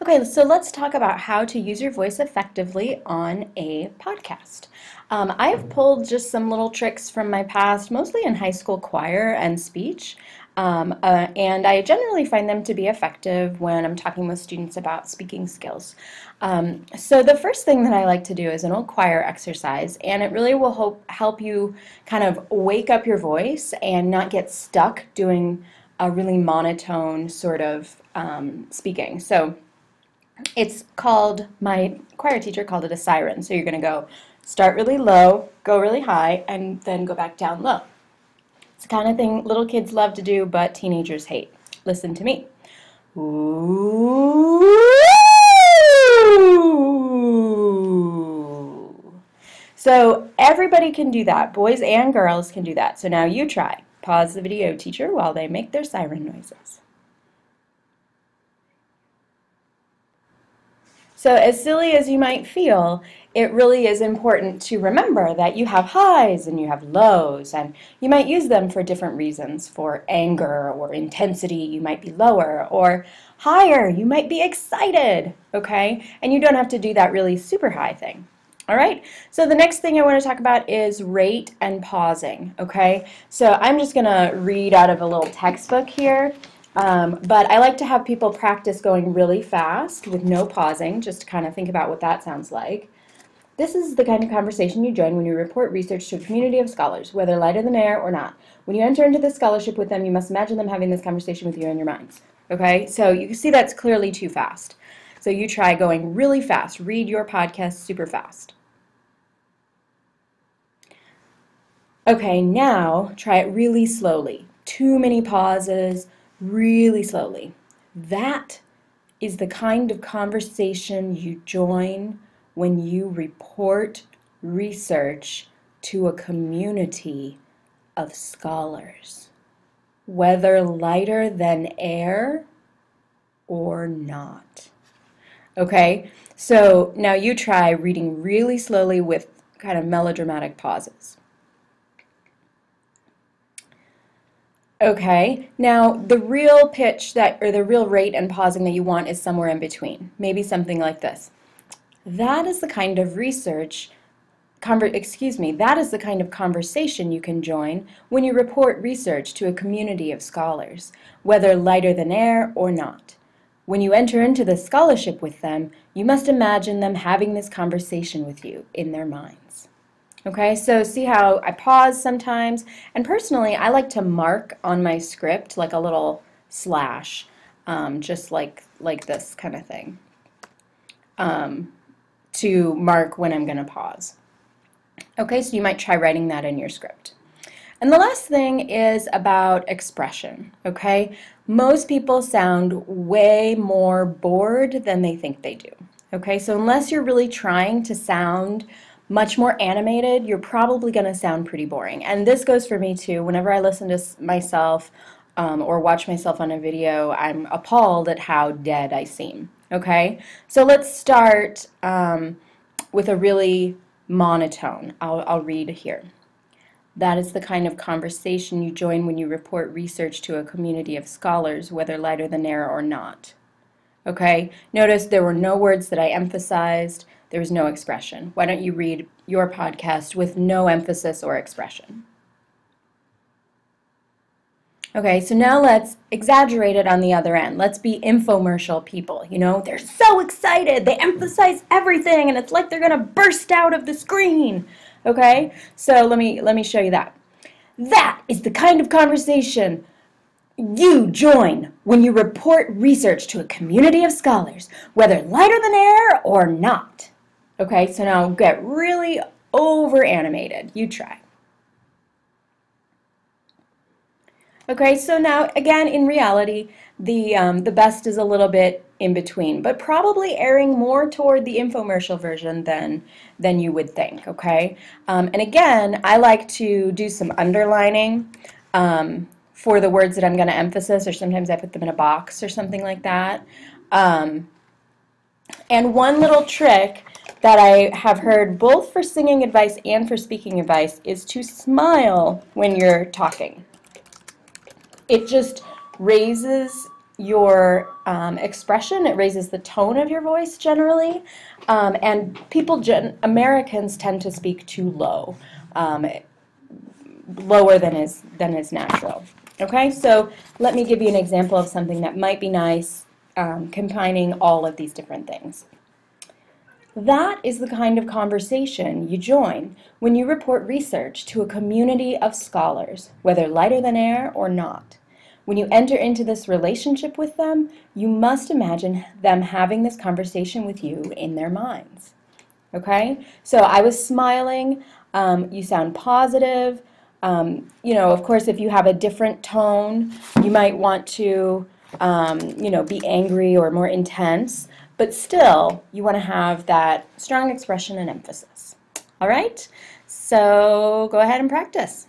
Okay, so let's talk about how to use your voice effectively on a podcast. I have pulled just some little tricks from my past, mostly in high school choir and speech, and I generally find them to be effective when I'm talking with students about speaking skills. So the first thing that I like to do is an old choir exercise, and it really will help you kind of wake up your voice and not get stuck doing a really monotone sort of speaking. So it's called, my choir teacher called it a siren. So you're going to go start really low, go really high, and then go back down low. It's the kind of thing little kids love to do, but teenagers hate. Listen to me. Ooh. So everybody can do that. Boys and girls can do that. So now you try. Pause the video, teacher, while they make their siren noises. So as silly as you might feel, it really is important to remember that you have highs and you have lows, and you might use them for different reasons. For anger or intensity, you might be lower, or higher, you might be excited, okay? And you don't have to do that really super high thing. All right, so the next thing I want to talk about is rate and pausing, okay? So I'm just going to read out of a little textbook here. But I like to have people practice going really fast with no pausing, just to kind of think about what that sounds like. This is the kind of conversation you join when you report research to a community of scholars, whether lighter than air or not. When you enter into this scholarship with them, you must imagine them having this conversation with you in your minds. Okay, so you can see that's clearly too fast. So you try going really fast. Read your podcast super fast. Okay, now try it really slowly. Too many pauses. Really slowly. That is the kind of conversation you join when you report research to a community of scholars, whether lighter than air or not. Okay, so now you try reading really slowly with kind of melodramatic pauses. Okay, now the real pitch or the real rate and pausing that you want is somewhere in between. Maybe something like this. That is the kind of that is the kind of conversation you can join when you report research to a community of scholars, whether lighter than air or not. When you enter into the scholarship with them, you must imagine them having this conversation with you in their minds. Okay, so see how I pause sometimes, and personally I like to mark on my script like a little slash, just like this kind of thing, to mark when I'm going to pause. Okay, so you might try writing that in your script. And the last thing is about expression, okay? Most people sound way more bored than they think they do, okay? So unless you're really trying to sound much more animated, you're probably going to sound pretty boring. And this goes for me too. Whenever I listen to myself or watch myself on a video, I'm appalled at how dead I seem. Okay, so let's start with a really monotone. I'll read here. That is the kind of conversation you join when you report research to a community of scholars, whether lighter than air or not. Okay, notice there were no words that I emphasized. There was no expression. Why don't you read your podcast with no emphasis or expression? Okay, so now let's exaggerate it on the other end. Let's be infomercial people. You know, they're so excited. They emphasize everything, and it's like they're going to burst out of the screen. Okay, so let me show you that. That is the kind of conversation you join when you report research to a community of scholars, whether lighter than air or not. Okay, so now get really over animated. You try. Okay, so now again in reality, the best is a little bit in between, but probably erring more toward the infomercial version than you would think. Okay, and again, I like to do some underlining for the words that I'm going to emphasize, or sometimes I put them in a box or something like that. And one little trick that I have heard both for singing advice and for speaking advice is to smile when you're talking. It just raises your expression. It raises the tone of your voice generally, and Americans tend to speak too low, lower than is natural. Okay, so let me give you an example of something that might be nice, combining all of these different things. That is the kind of conversation you join when you report research to a community of scholars, whether lighter than air or not. When you enter into this relationship with them, you must imagine them having this conversation with you in their minds. Okay? So I was smiling. You sound positive. Of course, if you have a different tone, you might want to, be angry or more intense. But still, you want to have that strong expression and emphasis. All right? So go ahead and practice.